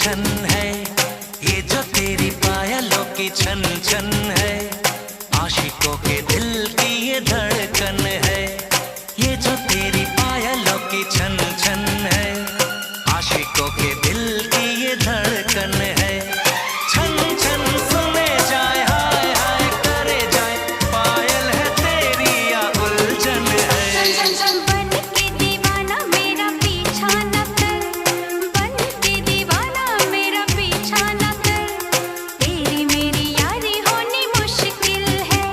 उलझन है, ये जो तेरी पायलों की छन छन है, आशिकों के दिल की ये धड़कन है। ये जो तेरी पायलों की छन छन है, आशिकों के दिल की ये धड़कन है। छन छन सुने जाए, हाय हाय करे जाए, पायल है तेरी या उलझन है। चल चल चल बन के दीवाना मेरा पीछा न कर, बन के दीवाना मेरा पीछा न कर। तेरी मेरी यारी होनी मुश्किल है,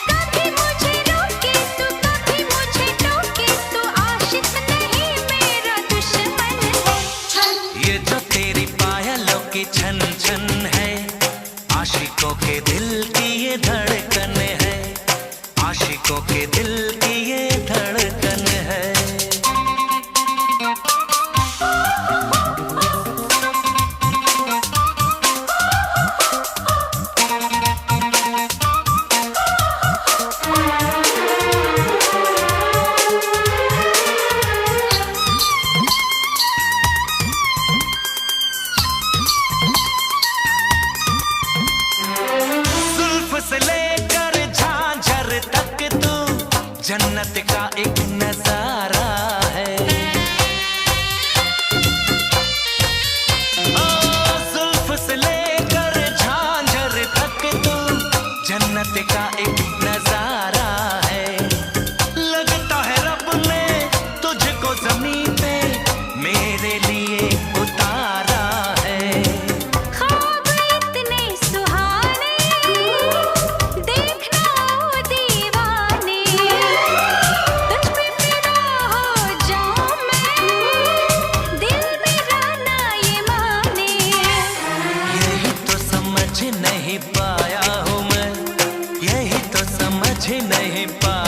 कभी मुझे रोके तू कभी मुझे टोके तू, आशिक नहीं मेरा दुश्मन है। चल ये जो तेरी पायलों की छन छन है, आशिकों के दिल की ये धड़कन है, आशिकों के दिल की ये धड़कन है। जुल्फ से लेकर झांझर तक तू जन्नत का एक नजारा है। ओ जुल्फ से लेकर झांझर तक तू जन्नत का एक नजारा है। लगता है रब ने तुझको जमीन पे मेरे लिए उतारा है। ख्वाब इतने सुहाने देखना ओ दीवाने, तुझ पे फिदा हो जाऊं मैं, दिल मेरा ना ये माने। यही तो समझ नहीं पाया हूँ मैं, यही तो समझ नहीं पाया